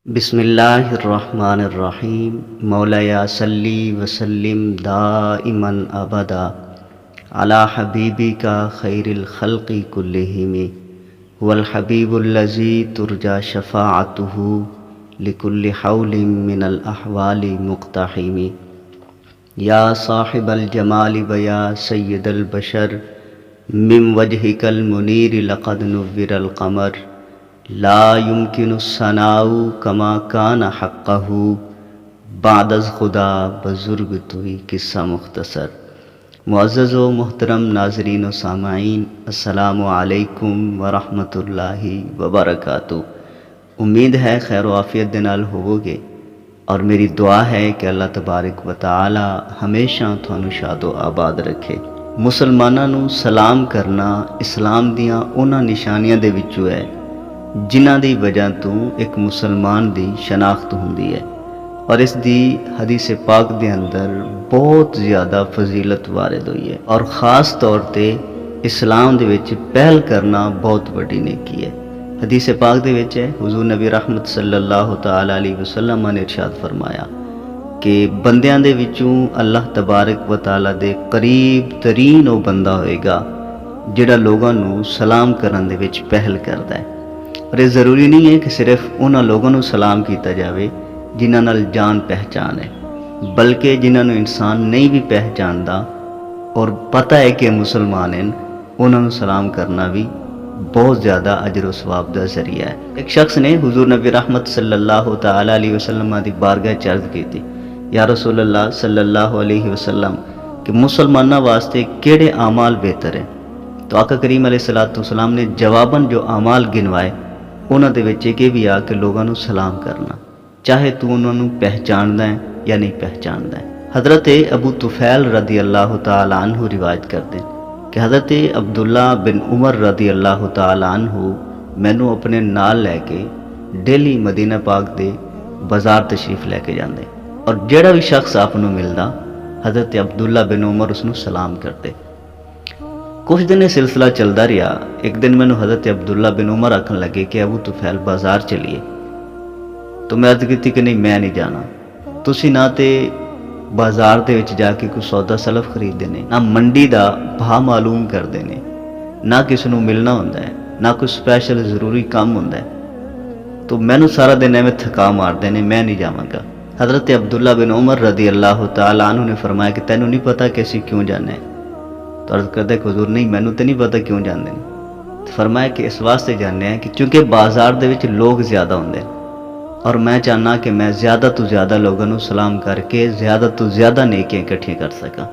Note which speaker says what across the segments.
Speaker 1: بسم اللہ الرحمن الرحیم مولایا صلی وسلم دائما ابدا علی حبیبی کا خیر الخلق کلہم هو الحبیب الذی ترجى شفاعته لكل حول من الاحوال مقتحم یا صاحب الجمال ویا سید البشر من وجهك المنیر لقد نور القمر لا يمكن الثناء کما کان حقہ بعد از خدا بزرگ توئی قصہ مختصر۔ معزز و محترم ناظرین و سامعین، السلام علیکم ورحمۃ اللہ وبرکاتہ۔ امید ہے خیر و عافیت دے نال ہووگے اور میری دعا ہے کہ اللہ تبارک و تعالی ہمیشہ تھانوں شاد و آباد رکھے۔ مسلماناں نوں سلام کرنا اسلام دیاں انہاں نشانیاں دے وچوں ہے جنہاں دی وجہ تو ایک مسلمان دی شناخت ہوندی ہے، اور اس دی حدیث پاک دے اندر بہت زیادہ فضیلت وارد ہوئی ہے، اور خاص طور تے اسلام دے وچ پہل کرنا بہت بڑی نیکی ہے۔ حدیث پاک دے وچ ہے حضور نبی رحمت صلی اللہ تعالی علیہ وسلم نے ارشاد فرمایا کہ بندیاں دے وچوں اللہ تبارک و تعالی دے قریب ترین وہ بندہ ہوئے گا جڑا لوگاں نوں سلام کرن دے وچ پہل کردا ہے۔ اور یہ ضروری نہیں ہے کہ صرف انہاں لوگوں نوں سلام کیتا جاوے جنہاں نال جان پہچان ہے، بلکہ جنہاں نوں انسان نہیں بھی پہچاندا اور پتہ ہے کہ مسلمان ہیں، انہاں نوں سلام کرنا بھی بہت زیادہ اجر و ثواب دا ذریعہ ہے۔ ایک شخص نے حضور نبی رحمت صلی اللہ تعالی علیہ وسلم دی بارگاہ وچ عرض کی تھی، یا رسول اللہ صلی اللہ علیہ وسلم کہ مسلماناں واسطے کیڑے اعمال بہتر ہیں؟ تو آقا کریم علیہ السلام نے جواباً جو اعمال گنوائے انہاں دے وچ یہ بھی آ کہ لوگاں نوں سلام کرنا، چاہے تو انہاں نوں پہچاندا ہے یا نہیں پہچاندا ہے۔ حضرت ابو طفیل رضی اللہ تعالی عنہ روایت کرتے ہیں کہ حضرت عبداللہ بن عمر رضی اللہ تعالی عنہ مینوں اپنے نال لے کے ڈیلی مدینہ پاک دے بازار تشریف لے کے جاندے، اور جیڑا بھی شخص آپ نوں ملدا حضرت عبداللہ بن عمر اس نوں سلام کرتے۔ کچھ دن یہ سلسلہ چلتا رہا۔ ایک دن مینوں حضرت عبداللہ بن عمر آکھن لگے کہ ابو طفیل بازار چلیے، تو میں عرض کی کہ نہیں، میں نہیں جانا، تسی نہ تے بازار دے وچ جا کے کوئی سودا سلف خرید دینے، نہ منڈی دا بھاؤ معلوم کر دینے، نہ کسی نوں ملنا ہوندا ہے، نہ کوئی سپیشل ضروری کام ہوندا ہے، تو مینوں سارا دن ایویں تھکا مار دینے، میں نہیں جاواں گا۔ حضرت عبداللہ بن عمر رضی اللہ تعالی عنہ نے فرمایا کہ تینوں نہیں پتہ کہ اسی کیوں جانے ہیں؟ تو عرض کرتا کہ حضور نہیں، مینوں تے نہیں پتہ کیوں جاندے ہیں۔ تو فرمایا کہ اس واسطے جانے ہیں کہ چونکہ بازار دے وچ لوگ زیادہ ہوندے ہیں، اور میں چاہنا کہ میں زیادہ تو زیادہ لوگوں نوں سلام کر کے زیادہ تو زیادہ نیکیاں اکٹھیاں کر سکاں۔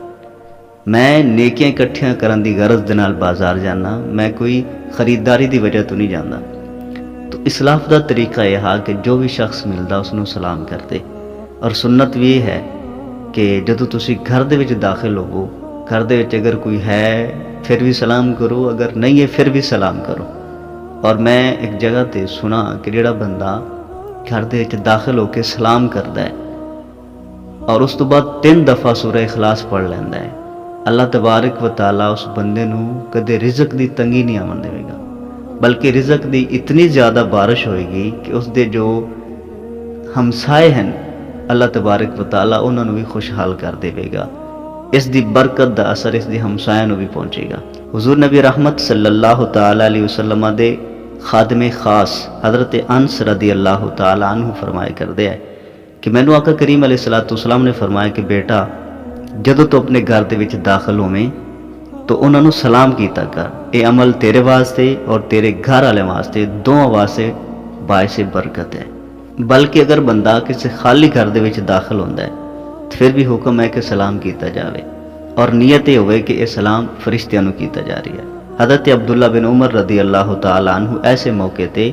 Speaker 1: میں نیکیاں اکٹھیاں کرن دی غرض دے نال بازار جانا، میں کوئی خریداری دی وجہ تو نہیں جاندا۔ تو اسلاف دا طریقہ یہ ہے کہ جو بھی شخص ملدا اس نوں سلام کرتے، اور سنت بھی یہ ہے کہ جدوں تسی گھر دے وچ داخل ہوو، گھر دے وچ اگر کوئی ہے پھر بھی سلام کرو، اگر نہیں ہے پھر بھی سلام کرو۔ اور میں ایک جگہ تے سنا کہ جڑا بندہ گھر دے وچ داخل ہو کے سلام کردا ہے اور اس تو بعد 3 دفعہ سورہ اخلاص پڑھ لیندا ہے، اللہ تبارک و تعالیٰ اس بندے نوں کدے رزق دی تنگی نہیں آون دے گا، بلکہ رزق دی اتنی زیادہ بارش ہوئے گی کہ اس دے جو ہمسائے ہیں اللہ تبارک و تعالیٰ انہاں نوں بھی خوشحال کر دے گا۔ اس دی برکت دا اثر اس دی ہمسایاں نوں بھی پہنچے گا۔ حضور نبی رحمت صلی اللہ تعالی علیہ وسلم دے خادم خاص حضرت انس رضی اللہ تعالی عنہ فرمایا کردے ہیں کہ مینوں آقا کریم علیہ السلام نے فرمایا کہ بیٹا جدوں تو اپنے گھر دے وچ داخل ہوویں تو انہاں نوں سلام کیتا کر، اے عمل تیرے واسطے اور تیرے گھر والے واسطے دونوں واسطے باعث برکت ہے۔ بلکہ اگر بندہ کسی خالی گھر دے وچ داخل ہوندا ہے پھر بھی حکم ہے کہ سلام کیتا جاوے، اور نیت یہ ہوئے کہ یہ سلام فرشتیاں نوں کیتا جا رہی ہے۔ حضرت عبداللہ بن عمر رضی اللہ تعالی عنہ ایسے موقع تے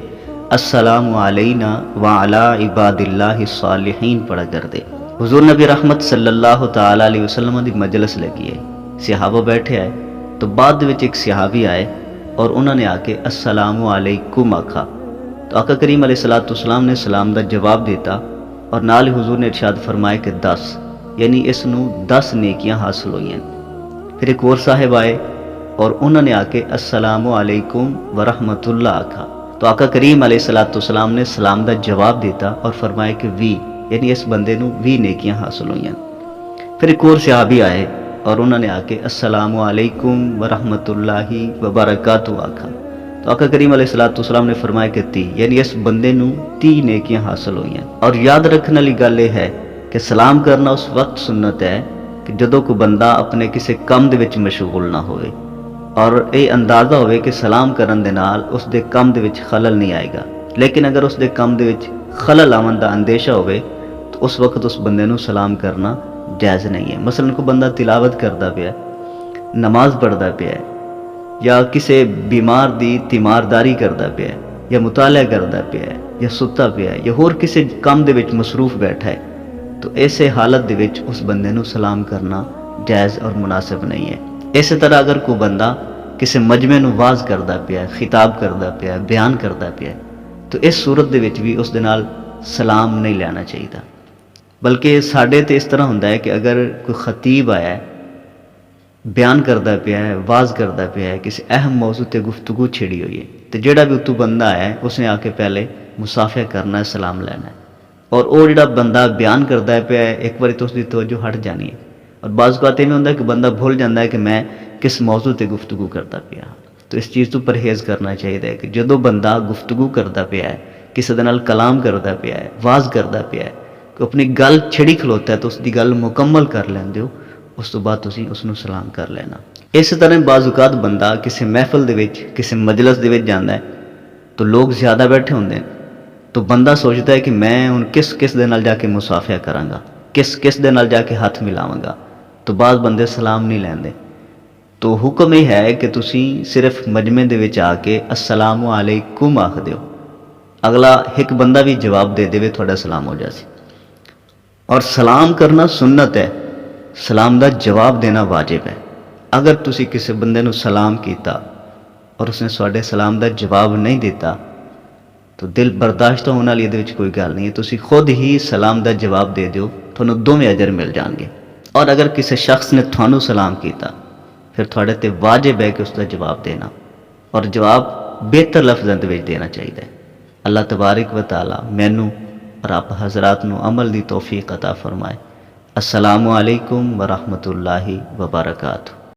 Speaker 1: السلام علینا وعلی عباد اللہ الصالحین پڑھا کرتے۔ حضور نبی رحمت صلی اللہ تعالی علیہ وسلم دی مجلس لگی ہے، صحابہ بیٹھے آئے، تو بعد وچ ایک صحابی آئے اور انہوں نے آ کے السلام علیکم آکھا، تو آقا کریم علیہ السلام نے سلام دا جواب دیتا، اور نال حضور نے ارشاد فرمایا کہ 10، یعنی اس نوں 10 نیکیاں حاصل ہوئی ہیں۔ پھر ایک اور صاحب آئے اور انہوں نے آ کے السلام علیکم ورحمۃ اللہ آکھا، تو تو آقا کریم علیہ السلام نے سلام دا جواب دیتا اور فرمایا کہ یعنی اس بندے نو 20 نیکیاں حاصل ہوئیں۔ پھر ایک اور صحابی آئے اور انہوں نے آ کے السلام علیکم ورحمۃ اللہ وبرکاتہ آکھا، تو آقا کریم علیہ السلام نے فرمایا کہ 30، یعنی اس بندے نو 30 نیکیاں حاصل ہوئی ہیں۔ اور یاد رکھنے والی گل یہ ہے کہ سلام کرنا اس وقت سنت ہے کہ جدوں کوئی بندہ اپنے کسی کم دے وچ مشغول نہ ہوئے اور یہ اندازہ ہوئے کہ سلام کرن دے نال اس دے کم دے وچ خلل نہیں آئے گا۔ لیکن اگر اس دے کم دے وچ خلل آون دا اندیشہ ہوئے تو اس وقت اس بندے نو سلام کرنا جائز نہیں ہے۔ مثلا کوئی بندہ تلاوت کردا پیا ہے، نماز پڑھدا پیا ہے، یا کسی بیمار دی تیمارداری کردا پیا ہے، یا مطالعہ کردا پیا ہے، یا ستا پیا ہے، یا ہور کسی کام دے وچ مصروف بیٹھا ہے، تو ایسے حالت دے وچ اس بندے نو سلام کرنا جائز اور مناسب نہیں ہے۔ اسی طرح اگر کوئی بندہ کسی مجمع نو واز کردا پیا ہے، خطاب کردا پیا ہے، بیان کردا پیا ہے، تو اس صورت دے وچ بھی اس دے نال سلام نہیں لینا چاہیے۔ بلکہ ساڈے تے اس طرح ہوندا ہے کہ اگر کوئی خطیب آیا ہے، بیان کردا پیا ہے، واز کردا پیا ہے، کسی اہم موضوع تے گفتگو چھڑی ہوئی ہے، تو جیڑا بھی اتوں بندہ آیا ہے اس نے آ کے پہلے مصافحہ کرنا ہے، سلام لینا ہے۔ اور وہ جڑا بندہ بیان کردا پیا ہے ایک باری تو اس دی توجہ ہٹ جانی ہے، اور بعض اوقات یہ ہوندا ہے کہ بندہ بھول جاندا ہے کہ میں کس موضوع تے گفتگو کردا پیا، تو اس چیز تو پرہیز کرنا چاہیے کہ جدوں بندہ گفتگو کردا پیا ہے، کسی دے نال کلام کردا پیا ہے، واز کردا پیا ہے، کہ اپنی گل چھڑی کھلوتا ہے تو اس دی گل مکمل کر لیندے ہو، اس تو بعد تسی اس نو سلام کر لینا۔ اسی طرح بعض اوقات بندہ کسی محفل دے وچ کسی مجلس دے وچ جاندا ہے تو لوگ زیادہ بیٹھے ہوندے ہیں، تو بندہ سوچتا ہے کہ میں ہن کس دے نال جا کے مصافحہ کراں گا، کس دے نال جا کے ہاتھ ملاواں گا، تو بعض بندے سلام نہیں لیندے۔ تو حکم یہ ہے کہ تسی صرف مجمع دے وچ آ کے السلام علیکم آکھ دیو، اگلا ایک بندہ بھی جواب دے دے تھوڑا سلام ہو جاسی۔ اور سلام کرنا سنت ہے، سلام دا جواب دینا واجب ہے۔ اگر تسی کسی بندے نو سلام کیتا اور اس نے سواڈے سلام دا جواب نہیں دیتا تو دل برداشت ہونے والی یہ کوئی گل نہیں ہے، تسی خود ہی سلام دا جواب دے دیو، تھانوں دوویں اجر مل جان گے۔ اور اگر کسی شخص نے تھانوں سلام کیتا پھر تھوڑے تے واجب ہے کہ اس دا جواب دینا، اور جواب بہتر لفظاں دے وچ دینا چاہیے۔ اللہ تبارک و تعالی مینوں اور آپ حضرات نو عمل دی توفیق عطا فرمائے۔ السلام علیکم ورحمۃ اللہ وبرکاتہ۔